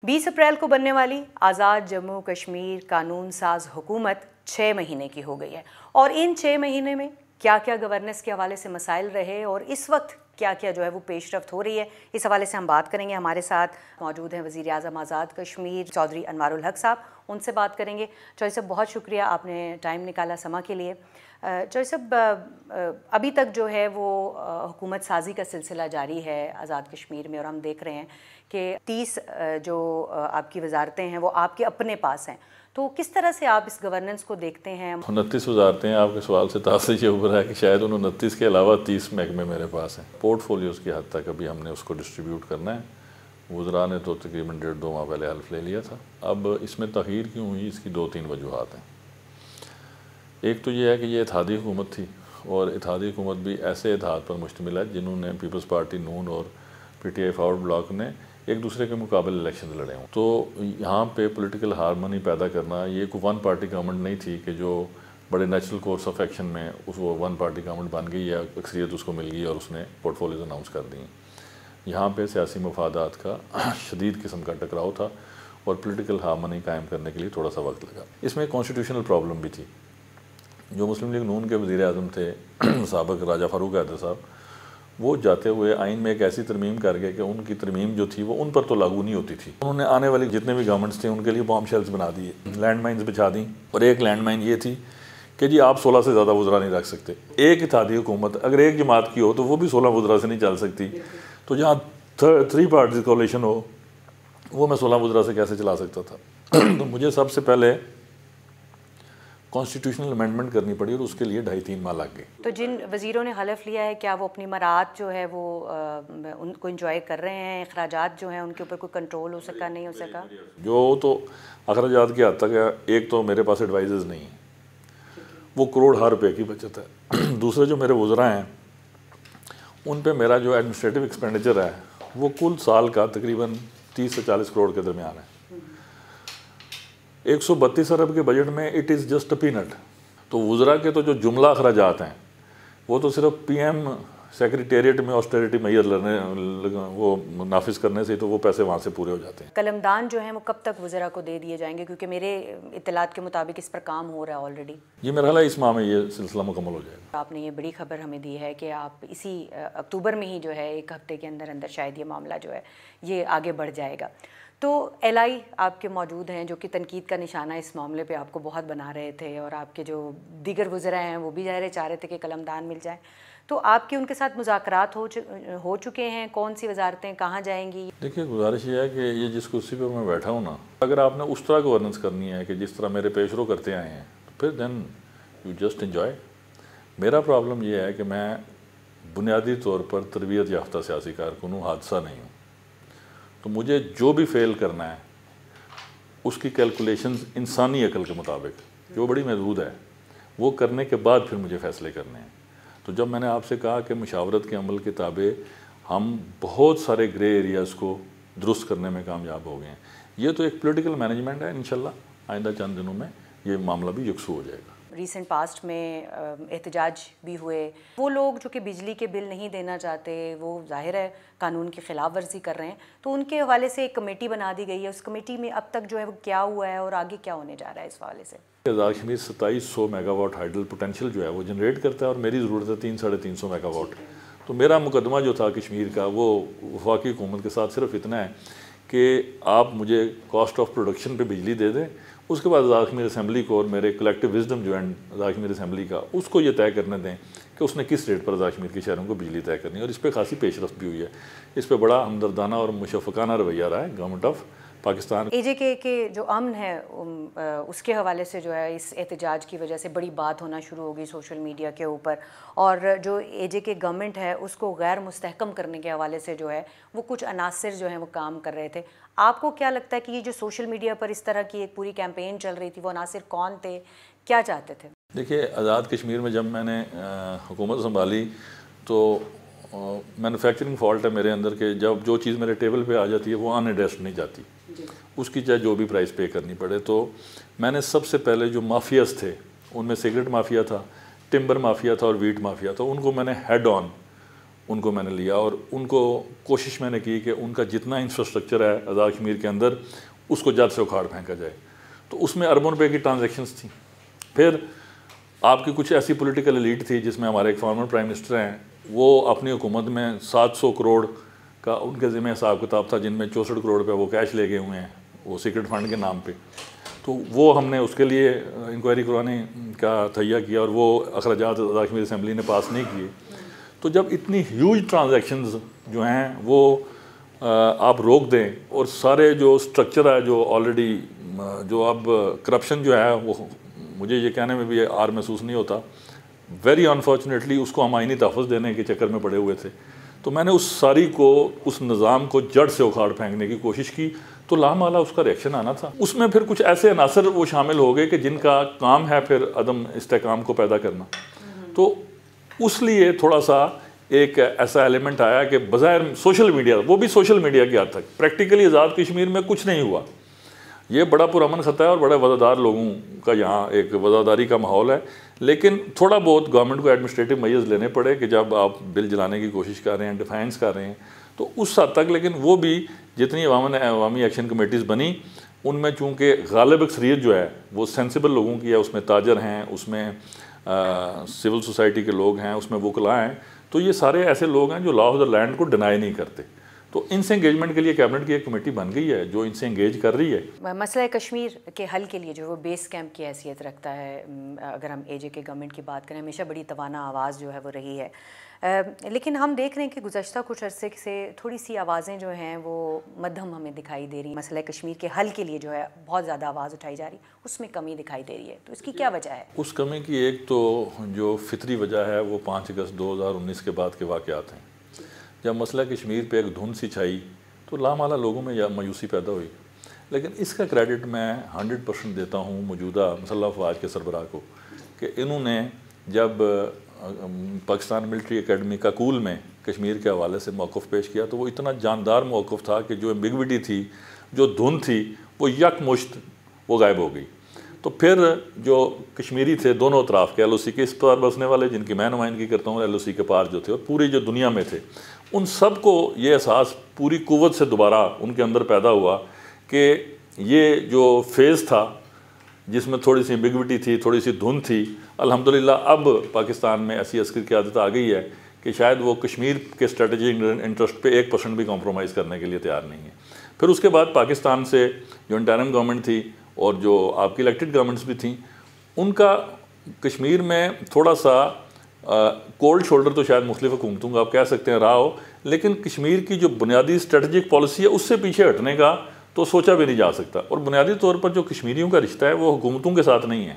20 April کو بننے والی آزاد جموں کشمیر قانون ساز حکومت 6 مہینے کی ہو گئی ہے، اور ان 6 مہینے میں کیا کیا گورننس کے حوالے سے مسائل رہے اور اس وقت کیا کیا جو ہے وہ پیش رفت ہو رہی ہے، اس حوالے سے ہم بات کریں گے۔ ہمارے ساتھ موجود ہیں وزیر اعظم آزاد کشمیر چودھری انوار الحق صاحب، ان سے بات کریں گے۔ چودھری صاحب بہت شکریہ، آپ نے ٹائم نکالا سما کے لیے۔ چودھری صاحب ابھی تک جو ہے وہ حکومت سازی کا سلسلہ جاری ہے آزاد کشمیر میں، اور ہم دیکھ رہے ہیں کہ 30 جو آپ کی وزارتیں ہیں وہ آپ کے اپنے پاس ہیں، تو کس طرح سے آپ اس گورننس کو دیکھتے ہیں؟ 29 وزارتیں ہیں۔ آپ کے سوال سے تاثر یہ ابھرا ہے کہ شاید ان 29 کے علاوہ 30 محکمے میرے پاس ہیں۔ پورٹ فولیوز کی حد تک ابھی ہم نے اس کو ڈسٹریبیوٹ کرنا ہے۔ وزراء نے تو تقریباً 1.5-2 ماہ پہلے حلف لے لیا تھا۔ اب اس میں تغیر کیوں ہوئی، اس کی 2-3 وجوہات ہیں۔ ایک تو یہ ہے کہ یہ اتحادی حکومت تھی، اور اتحادی حکومت بھی ایسے اتحاد پر مشتمل ہے جنہوں نے پیپلز پارٹی نون اور P T I forward block نے ایک دوسرے کے مقابل الیکشن لڑے ہوں، تو یہاں پہ پولیٹیکل ہارمونی پیدا کرنا، یہ کوئی ون پارٹی گورنمنٹ نہیں تھی کہ جو بڑے نیچرل کورس آف ایکشن میں اس وہ ون پارٹی گورنمنٹ بن گئی یا اکثریت اس کو مل گئی اور اس نے پورٹ فولیوز اناؤنس کر دی۔ یہاں پہ سیاسی مفادات کا شدید قسم کا ٹکراؤ تھا اور پولیٹیکل ہارمونی قائم کرنے کے لیے تھوڑا سا وقت لگا۔ اس میں کانسٹیٹیوشنل پرابلم بھی تھی۔ جو مسلم لیگ نون کے وزیر اعظم تھے سابق راجہ فاروق حیدر صاحب، وہ جاتے ہوئے آئین میں ایک ایسی ترمیم کر گئے کہ ان کی ترمیم جو تھی وہ ان پر تو لاگو نہیں ہوتی تھی۔ انہوں نے آنے والی جتنے بھی گورنمنٹس تھے ان کے لیے بام شیلز بنا دیے، لینڈ مائنز بچھا دیں، اور ایک لینڈ مائن یہ تھی کہ جی آپ 16 سے زیادہ وزراء نہیں رکھ سکتے۔ ایک اتحادی حکومت اگر ایک جماعت کی ہو تو وہ بھی 16 وزراء سے نہیں چل سکتی، تو جہاں 3 پارٹیز کولیشن ہو وہ میں 16 وزراء سے کیسے چلا سکتا تھا؟ تو مجھے سب سے پہلے کانسٹیٹیوشنل امینڈمنٹ کرنی پڑی، اور اس کے لیے 2.5-3 ماہ لگ گئے۔ تو جن وزیروں نے حلف لیا ہے کیا وہ اپنی مراعات جو ہے وہ ان کو انجوائے کر رہے ہیں؟ اخراجات جو ہیں ان کے اوپر کوئی کنٹرول ہو سکا نہیں ہو سکا؟ جو تو اخراجات کی حد تک ہے، ایک تو میرے پاس ایڈوائزرز نہیں ہیں، وہ کروڑ ہر روپے کی بچت ہے۔ دوسرے جو میرے وزراء ہیں ان پہ میرا جو ایڈمنسٹریٹو ایکسپینڈیچر ہے وہ کل سال کا تقریباً 30 سے 40 کروڑ کے درمیان ہے۔ 132 ارب کے بجٹ میں it is just a paint. تو وزراء کے تو جو جملہ اخراجات ہیں وہ تو صرف پی ایم سیکریٹریٹ میں آسٹیریٹی میئر وہ نافذ کرنے سے تو وہ پیسے وہاں سے پورے ہو جاتے ہیں۔ قلمدان جو ہیں وہ کب تک وزراء کو دے دیے جائیں گے؟ کیونکہ میرے اطلاعات کے مطابق اس پر کام ہو رہا ہے آلریڈی۔ یہ میرا خیال ہے اس ماہ میں یہ سلسلہ مکمل ہو جائے گا۔ آپ نے یہ بڑی خبر ہمیں دی ہے کہ آپ اسی اکتوبر میں ہی جو ہے 1 ہفتے کے اندر اندر شاید یہ معاملہ جو ہے یہ آگے بڑھ جائے گا۔ تو ایل آئی آپ کے موجود ہیں جو کہ تنقید کا نشانہ اس معاملے پہ آپ کو بہت بنا رہے تھے، اور آپ کے جو دیگر وزراء ہیں وہ بھی ظاہر چاہ رہے تھے کہ قلمدان مل جائے، تو آپ کے ان کے ساتھ مذاکرات ہو چکے ہیں؟ کون سی وزارتیں کہاں جائیں گی؟ دیکھیے گزارش یہ ہے کہ یہ جس کرسی پہ میں بیٹھا ہوں نا، اگر آپ نے اس طرح گورننس کرنی ہے کہ جس طرح میرے پیش رو کرتے آئے ہیں تو پھر دین یو جسٹ انجوائے۔ میرا پرابلم یہ ہے کہ میں بنیادی طور پر تربیت یافتہ سیاسی کارکن ہوں، حادثہ نہیں ہوں۔ تو مجھے جو بھی فیل کرنا ہے اس کی کیلکولیشنز انسانی عقل کے مطابق جو بڑی محدود ہے وہ کرنے کے بعد پھر مجھے فیصلے کرنے ہیں۔ تو جب میں نے آپ سے کہا کہ مشاورت کے عمل کے تابع ہم بہت سارے گرے ایریاز کو درست کرنے میں کامیاب ہو گئے ہیں، یہ تو ایک پولیٹیکل مینجمنٹ ہے۔ انشاءاللہ آئندہ چند دنوں میں یہ معاملہ بھی یکسو ہو جائے گا۔ ریسنٹ پاسٹ میں احتجاج بھی ہوئے، وہ لوگ جو کہ بجلی کے بل نہیں دینا چاہتے وہ ظاہر ہے قانون کی خلاف ورزی کر رہے ہیں، تو ان کے حوالے سے ایک کمیٹی بنا دی گئی ہے۔ اس کمیٹی میں اب تک جو ہے وہ کیا ہوا ہے اور آگے کیا ہونے جا رہا ہے اس حوالے سے؟ Azad Kashmir 2700 megawatt hydel potential جو ہے وہ جنریٹ کرتا ہے، اور میری ضرورت ہے 300-350 میگا واٹ۔ تو میرا مقدمہ جو تھا کشمیر کا وہ وفاقی حکومت کے ساتھ صرف اتنا ہے کہ آپ مجھے کاسٹ آف پروڈکشن پہ بجلی دے دیں، اس کے بعد آزاد کشمیر اسمبلی کو اور میرے کلیکٹیو وزڈم جو ہے آزاد کشمیر اسمبلی کا، اس کو یہ طے کرنے دیں کہ اس نے کس ریٹ پر آزاد کشمیر کے شہروں کو بجلی طے کرنی ہے، اور اس پہ خاصی پیش رفت بھی ہوئی ہے۔ اس پہ بڑا ہمدردانہ اور مشفقانہ رویہ رہا ہے گورنمنٹ آف پاکستان۔ اے جے کے جو امن ہے اس کے حوالے سے جو ہے اس احتجاج کی وجہ سے بڑی بات ہونا شروع ہوگی سوشل میڈیا کے اوپر، اور جو اے جے کے گورنمنٹ ہے اس کو غیر مستحکم کرنے کے حوالے سے جو ہے وہ کچھ عناصر جو ہیں وہ کام کر رہے تھے۔ آپ کو کیا لگتا ہے کہ یہ جو سوشل میڈیا پر اس طرح کی ایک پوری کیمپین چل رہی تھی وہ عناصر کون تھے، کیا چاہتے تھے؟ دیکھیے آزاد کشمیر میں جب میں نے حکومت سنبھالی تو مینوفیکچرنگ فالٹ ہے میرے اندر کہ جب جو چیز میرے ٹیبل پہ آ جاتی ہے وہ ان ایڈریسڈ نہیں جاتی، اس کی چاہے جو بھی پرائز پے کرنی پڑے۔ تو میں نے سب سے پہلے جو مافیاز تھے ان میں سگریٹ مافیا تھا، ٹمبر مافیا تھا اور ویٹ مافیا تھا، ان کو میں نے ہیڈ آن ان کو میں نے لیا اور ان کو کوشش میں نے کی کہ ان کا جتنا انفراسٹرکچر ہے آزاد کشمیر کے اندر اس کو جد سے اکھاڑ پھینکا جائے. تو اس میں اربوں روپے کی ٹرانزیکشنز تھیں. پھر آپ کی کچھ ایسی پولیٹیکل ایلیٹ تھی جس میں ہمارے ایک فارمر پرائم منسٹر ہیں, وہ اپنی حکومت میں 700 کروڑ کا ان کے ذمہ حساب کتاب تھا, جن میں 64 کروڑ روپے وہ کیش لے گئے ہوئے ہیں وہ سیکرٹ فنڈ کے نام پہ. تو وہ ہم نے اس کے لیے انکوائری کروانے کا تہیہ کیا اور وہ اخراجات آزاد کشمیر اسمبلی نے پاس نہیں کیے. تو جب اتنی ہیوج ٹرانزیکشنز جو ہیں وہ آپ روک دیں اور سارے جو سٹرکچر ہے جو آلریڈی جو اب کرپشن جو ہے وہ مجھے یہ کہنے میں بھی آر محسوس نہیں ہوتا, ویری انفارچونیٹلی اس کو ہم آئینی تحفظ دینے کے چکر میں پڑے ہوئے تھے. تو میں نے اس ساری کو اس نظام کو جڑ سے اکھاڑ پھینکنے کی کوشش کی, تو لامحالہ اس کا ریئیکشن آنا تھا. اس میں پھر کچھ ایسے عناصر وہ شامل ہو گئے کہ جن کا کام ہے پھر عدم استحکام کو پیدا کرنا. تو اس لیے تھوڑا سا ایک ایسا ایلیمنٹ آیا کہ بظاہر سوشل میڈیا, وہ بھی سوشل میڈیا کی حد تک, پریکٹیکلی آزاد کشمیر میں کچھ نہیں ہوا. یہ بڑا پرامن خطہ ہے اور بڑے وزادار لوگوں کا یہاں ایک وزاداری کا ماحول ہے, لیکن تھوڑا بہت گورنمنٹ کو ایڈمنسٹریٹو میجرز لینے پڑے کہ جب آپ بل جلانے کی کوشش کر رہے ہیں, ڈیفینس کر رہے ہیں, تو اس حد تک. لیکن وہ بھی جتنی عوامی ایکشن کمیٹیز بنی ان میں چونکہ غالب اکثریت جو ہے وہ سینسیبل لوگوں کی ہے, اس میں تاجر ہیں, اس میں سول سوسائٹی کے لوگ ہیں, اس میں وکلاء ہیں, تو یہ سارے ایسے لوگ ہیں جو لا آف دا لینڈ کو ڈینائی نہیں کرتے. تو ان سے انگیجمنٹ کے لیے کیبنٹ کی ایک کمیٹی بن گئی ہے جو ان سے انگیج کر رہی ہے. مسئلہ کشمیر کے حل کے لیے جو وہ بیس کیمپ کی حیثیت رکھتا ہے, اگر ہم اے جے کے گورنمنٹ کی بات کریں, ہمیشہ بڑی توانا آواز جو ہے وہ رہی ہے, لیکن ہم دیکھ رہے ہیں کہ گزشتہ کچھ عرصے سے تھوڑی سی آوازیں جو ہیں وہ مدھم ہمیں دکھائی دے رہی ہیں. مسئلہ کشمیر کے حل کے لیے جو ہے بہت زیادہ آواز اٹھائی جا رہی, اس میں کمی دکھائی دے رہی ہے. تو اس کی کیا وجہ ہے؟ اس کمی کی ایک تو جو فطری وجہ ہے وہ 5 اگست 2019 کے بعد کے واقعات ہیں. جب مسئلہ کشمیر پہ ایک دھند سی چھائی تو لامحالہ لوگوں میں مایوسی پیدا ہوئی. لیکن اس کا کریڈٹ میں 100% دیتا ہوں موجودہ مسلح افواج کے سربراہ کو کہ انہوں نے جب پاکستان ملٹری اکیڈمی کاکول میں کشمیر کے حوالے سے موقف پیش کیا تو وہ اتنا جاندار موقف تھا کہ جو ایمبیگوٹی تھی, جو دھند تھی, وہ یک مشت وہ غائب ہو گئی. تو پھر جو کشمیری تھے دونوں اطراف کے, ایل او سی کے اس پار بسنے والے جن کی میں نمائندگی کرتا ہوں, ایل او سی کے پار جو تھے, اور پوری جو دنیا میں تھے, ان سب کو یہ احساس پوری قوت سے دوبارہ ان کے اندر پیدا ہوا کہ یہ جو فیز تھا جس میں تھوڑی سی ایمبیگوٹی تھی, تھوڑی سی دھند تھی, الحمدللہ اب پاکستان میں ایسی عسکر قیادت آ گئی ہے کہ شاید وہ کشمیر کے اسٹریٹجک انٹرسٹ پہ 1% بھی کمپرومائز کرنے کے لیے تیار نہیں ہے. پھر اس کے بعد پاکستان سے جو انٹرم گورنمنٹ تھی اور جو آپ کی الیکٹڈ گورنمنٹس بھی تھیں, ان کا کشمیر میں تھوڑا سا کولڈ شولڈر تو شاید مختلف حکومتوں کا آپ کہہ سکتے ہیں رہا ہو, لیکن کشمیر کی جو بنیادی اسٹریٹجک پالیسی ہے اس سے پیچھے ہٹنے کا تو سوچا بھی نہیں جا سکتا. اور بنیادی طور پر جو کشمیریوں کا رشتہ ہے وہ حکومتوں کے ساتھ نہیں ہے.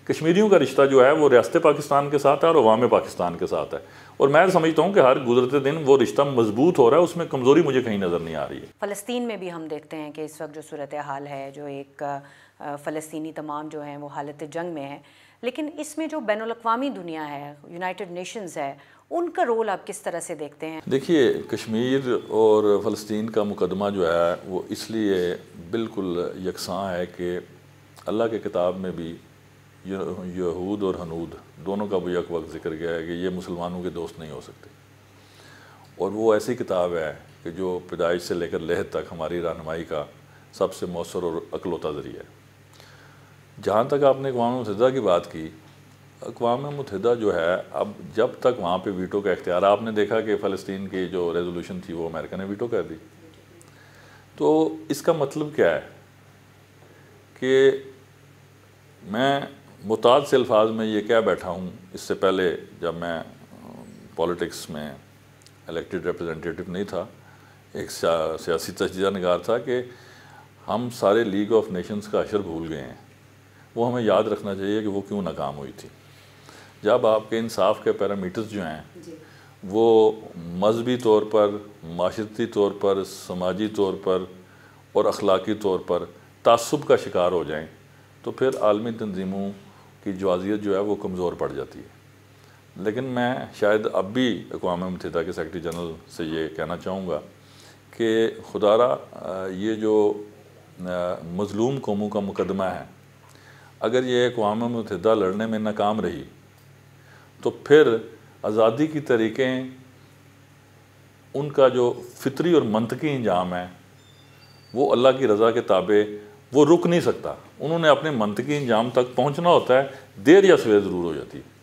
کشمیریوں کا رشتہ جو ہے وہ ریاست پاکستان کے ساتھ ہے اور عوام پاکستان کے ساتھ ہے. اور میں سمجھتا ہوں کہ ہر گزرتے دن وہ رشتہ مضبوط ہو رہا ہے, اس میں کمزوری مجھے کہیں نظر نہیں آ رہی ہے. فلسطین میں بھی ہم دیکھتے ہیں کہ اس وقت جو صورتحال ہے, جو ایک فلسطینی تمام جو ہیں وہ حالت جنگ میں ہیں, لیکن اس میں جو بین الاقوامی دنیا ہے, یونائٹڈ نیشنز ہے, ان کا رول آپ کس طرح سے دیکھتے ہیں؟ دیکھیے, کشمیر اور فلسطین کا مقدمہ جو ہے وہ اس لیے بالکل یکساں ہے کہ اللہ کے کتاب میں بھی یہود اور ہنود دونوں کا بھی یک وقت ذکر گیا ہے کہ یہ مسلمانوں کے دوست نہیں ہو سکتے. اور وہ ایسی کتاب ہے کہ جو پیدائش سے لے کر لحد تک ہماری رہنمائی کا سب سے مؤثر اور اکلوتا ذریعہ ہے. جہاں تک آپ نے اقوام متحدہ کی بات کی, اقوام متحدہ جو ہے اب جب تک وہاں پہ ویٹو کا اختیار, آپ نے دیکھا کہ فلسطین کی جو ریزولوشن تھی وہ امریکہ نے ویٹو کر دی. تو اس کا مطلب کیا ہے کہ میں متعدد سے الفاظ میں یہ کہہ بیٹھا ہوں, اس سے پہلے جب میں پولیٹکس میں الیکٹڈ ریپرزنٹیٹو نہیں تھا, ایک سیاسی تجزیہ نگار تھا, کہ ہم سارے لیگ آف نیشنز کا عشر بھول گئے ہیں. وہ ہمیں یاد رکھنا چاہیے کہ وہ کیوں ناکام ہوئی تھی. جب آپ کے انصاف کے پیرامیٹرز جو ہیں وہ مذہبی طور پر, معاشرتی طور پر, سماجی طور پر اور اخلاقی طور پر تعصب کا شکار ہو جائیں تو پھر عالمی تنظیموں کی جوازیت جو ہے وہ کمزور پڑ جاتی ہے. لیکن میں شاید اب بھی اقوام متحدہ کے سیکرٹری جنرل سے یہ کہنا چاہوں گا کہ خدا را یہ جو مظلوم قوموں کا مقدمہ ہے, اگر یہ اقوام متحدہ لڑنے میں ناکام رہی تو پھر آزادی کی تحریکیں ان کا جو فطری اور منطقی انجام ہے وہ اللہ کی رضا کے تابع وہ رک نہیں سکتا، انہوں نے اپنے منطقی انجام تک پہنچنا ہوتا ہے، دیر یا سویر ضرور ہو جاتی ہے۔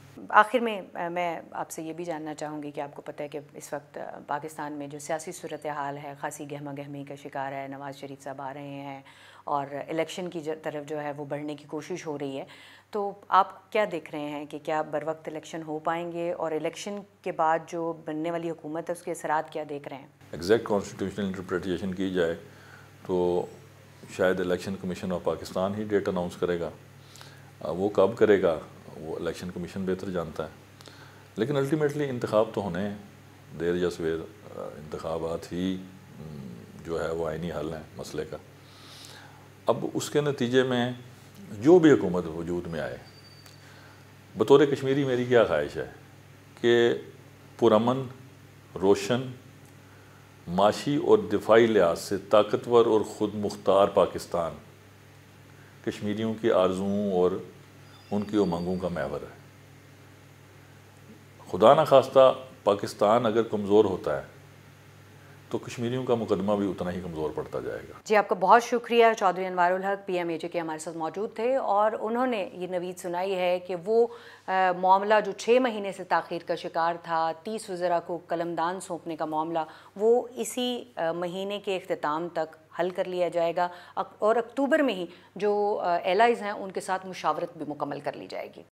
آخر میں میں آپ سے یہ بھی جاننا چاہوں گی کہ آپ کو پتہ ہے کہ اس وقت پاکستان میں جو سیاسی صورتحال ہے خاصی گہمہ گہمی کا شکار ہے، نواز شریف صاحب آ رہے ہیں اور الیکشن کی طرف جو ہے وہ بڑھنے کی کوشش ہو رہی ہے، تو آپ کیا دیکھ رہے ہیں کہ کیا بر وقت الیکشن ہو پائیں گے، اور الیکشن کے بعد جو بننے والی حکومت ہے اس کے اثرات کیا دیکھ رہے ہیں؟ ایگزیکٹ کانسٹیٹیوشنل انٹرپریٹیشن کی جائے تو شاید الیکشن کمیشن آف پاکستان ہی ڈیٹ اناؤنس کرے گا، وہ کب کرے گا وہ الیکشن کمیشن بہتر جانتا ہے، لیکن الٹیمیٹلی انتخاب تو ہونے ہیں، دیر یا سویر انتخابات ہی جو ہے وہ آئینی حل ہیں مسئلے کا۔ اب اس کے نتیجے میں جو بھی حکومت وجود میں آئے، بطور کشمیری میری کیا خواہش ہے کہ پرامن، روشن، معاشی اور دفاعی لحاظ سے طاقتور اور خود مختار پاکستان کشمیریوں کی آرزوؤں اور ان کی امنگوں کا محور ہے۔ خدا نخواستہ پاکستان اگر کمزور ہوتا ہے تو کشمیریوں کا مقدمہ بھی اتنا ہی کمزور پڑتا جائے گا۔ جی آپ کا بہت شکریہ۔ چودھری انوار الحق PMAJ کے ہمارے ساتھ موجود تھے اور انہوں نے یہ نوید سنائی ہے کہ وہ معاملہ جو 6 مہینے سے تاخیر کا شکار تھا، 30 وزراء کو قلمدان سونپنے کا معاملہ، وہ اسی مہینے کے اختتام تک حل کر لیا جائے گا اور اکتوبر میں ہی جو ایلائز ہیں ان کے ساتھ مشاورت بھی مکمل کر لی جائے گی۔